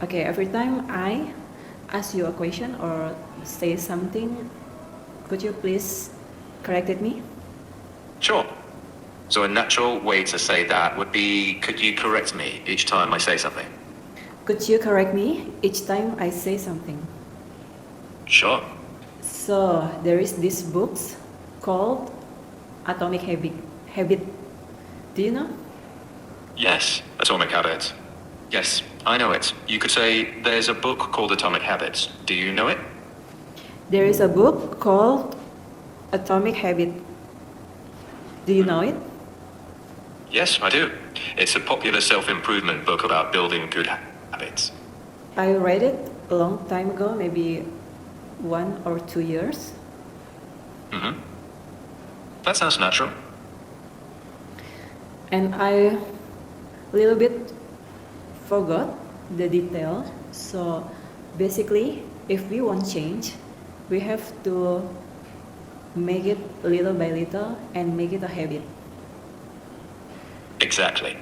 Okay, every time I ask you a question or say something, could you please correct me? Sure. So a natural way to say that would be, could you correct me each time I say something? Could you correct me each time I say something? Sure. So there is this book called Atomic Habit. Do you know? Yes, Atomic Habits. Yes, I know it. You could say, there's a book called Atomic Habits. Do you know it? There is a book called Atomic Habit. Do you know it? Yes, I do. It's a popular self-improvement book about building good habits. I read it a long time ago, maybe 1 or 2 years. That sounds natural. And I little bit forgot the detail. So basically, if we want change, we have to make it little by little and make it a habit. Exactly.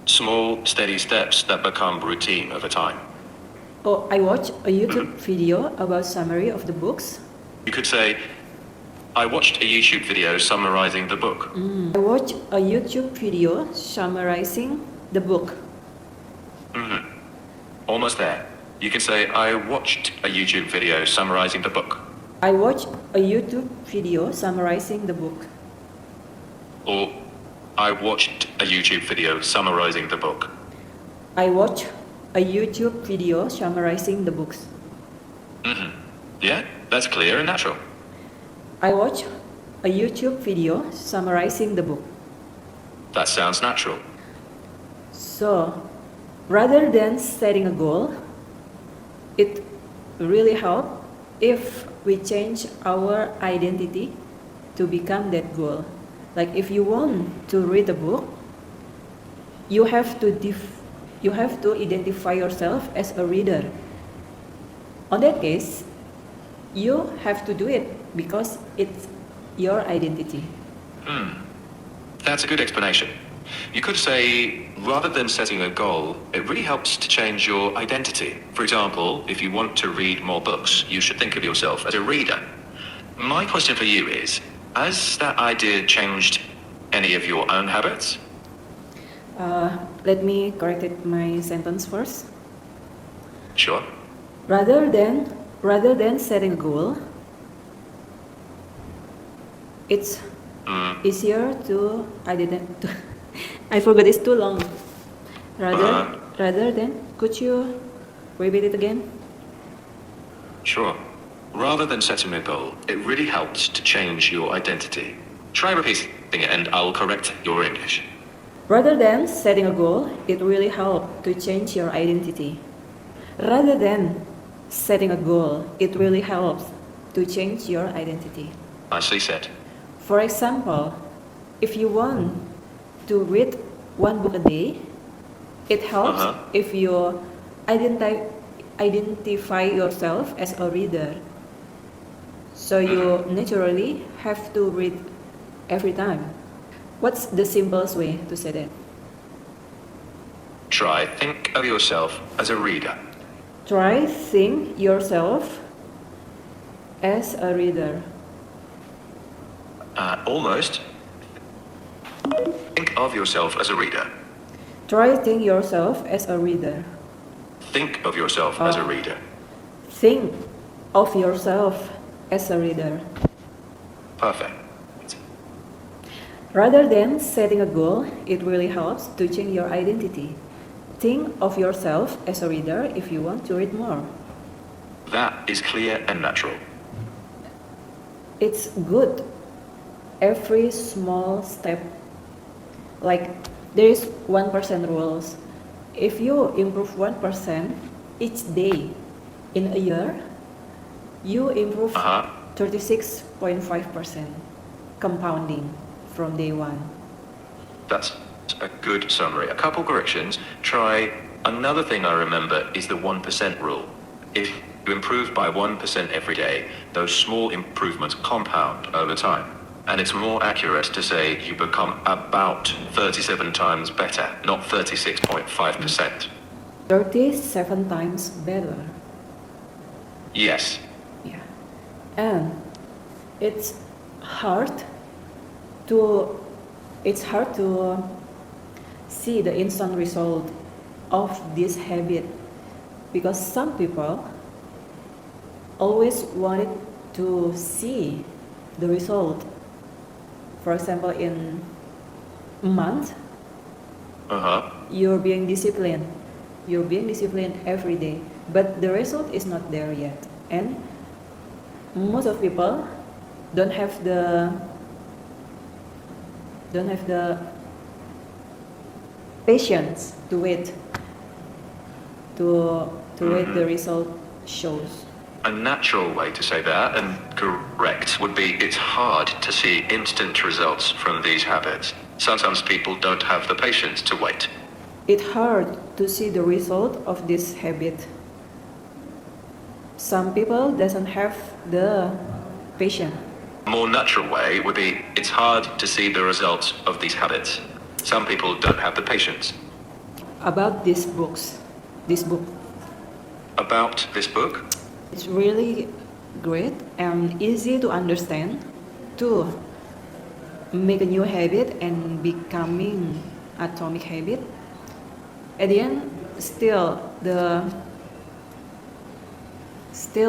Small, steady steps that become routine over time. Oh, I watched a YouTube video about summary of the books. You could say, I watched a YouTube video summarizing the book. I watched a YouTube video summarizing the book. Almost there. You can say, I watched a YouTube video summarizing the book. I watched a YouTube video summarizing the book. Or, I watched a YouTube video summarizing the book. I watched a YouTube video summarizing the books. Yeah, that's clear and natural. I watched a YouTube video summarizing the book. That sounds natural. So, rather than setting a goal, it really helps if we change our identity to become that goal. Like if you want to read a book, you have to identify yourself as a reader. On that case, you have to do it because it's your identity. That's a good explanation. You could say, rather than setting a goal, it really helps to change your identity. For example, if you want to read more books, you should think of yourself as a reader. My question for you is, has that idea changed any of your own habits? Let me correct my sentence first. Sure. Rather than setting a goal, it's easier to identify. I forgot, it's too long. Rather than, could you repeat it again? Sure. Rather than setting a goal, it really helps to change your identity. Try repeating it and I'll correct your English. Rather than setting a goal, it really helps to change your identity. Rather than setting a goal, it really helps to change your identity. Nicely said. For example, if you want to read one book a day, it helps if you identify yourself as a reader. So you naturally have to read every time. What's the simplest way to say that? Try think of yourself as a reader. Try think yourself as a reader. Almost. Think of yourself as a reader. Try think yourself as a reader. Think of yourself as a reader. Think of yourself as a reader. Perfect. Rather than setting a goal, it really helps to change your identity. Think of yourself as a reader if you want to read more. That is clear and natural. It's good. Every small step, like there is 1% rules. If you improve 1% each day in a year, you improve 36.5% compounding from day one. That's a good summary. A couple corrections. Try another thing I remember is the 1% rule. If you improve by 1% every day, those small improvements compound over time. And it's more accurate to say you become about 37 times better, not 36.5%. 37 times better. Yes. Yeah. And it's hard to see the instant result of this habit because some people always wanted to see the result. For example, in a month, you're being disciplined every day, but the result is not there yet. And most of people don't have the patience to wait wait the result shows. A natural way to say that, and correct, would be it's hard to see instant results from these habits. Sometimes people don't have the patience to wait. It's hard to see the result of this habit. Some people doesn't have the patience. A more natural way would be it's hard to see the results of these habits. Some people don't have the patience. About this book. About this book? It's really great and easy to understand to make a new habit and becoming atomic habit. At the end, still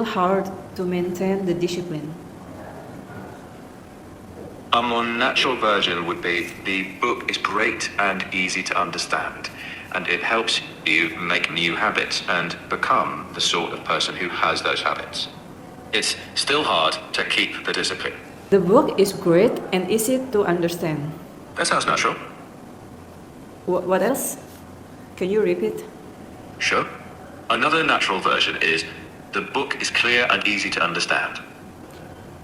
hard to maintain the discipline. A more natural version would be the book is great and easy to understand, and it helps you make new habits and become the sort of person who has those habits. It's still hard to keep the discipline. The book is great and easy to understand. That sounds natural. What else? Can you repeat? Sure. Another natural version is the book is clear and easy to understand.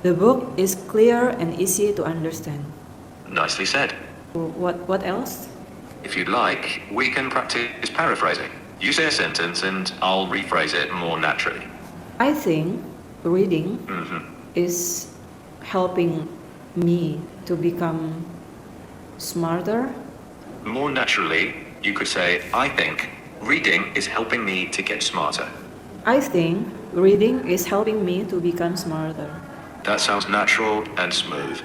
The book is clear and easy to understand. Nicely said. What else? If you'd like, we can practice paraphrasing. You say a sentence and I'll rephrase it more naturally. I think reading is helping me to become smarter. More naturally, you could say, I think reading is helping me to get smarter. I think reading is helping me to become smarter. That sounds natural and smooth.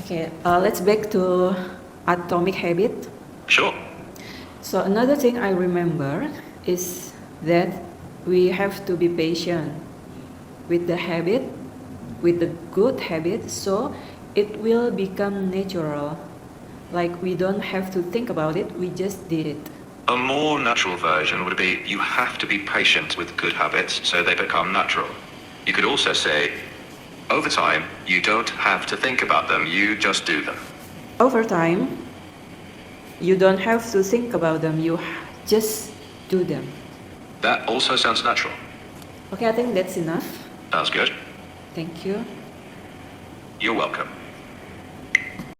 Okay, let's back to atomic habit. Sure. So another thing I remember is that we have to be patient with the habit, with the good habit, so it will become natural. Like we don't have to think about it, we just did it. A more natural version would be you have to be patient with good habits so they become natural. You could also say, over time, you don't have to think about them, you just do them. Over time, you don't have to think about them, you just do them. That also sounds natural. Okay, I think that's enough. Sounds good. Thank you. You're welcome.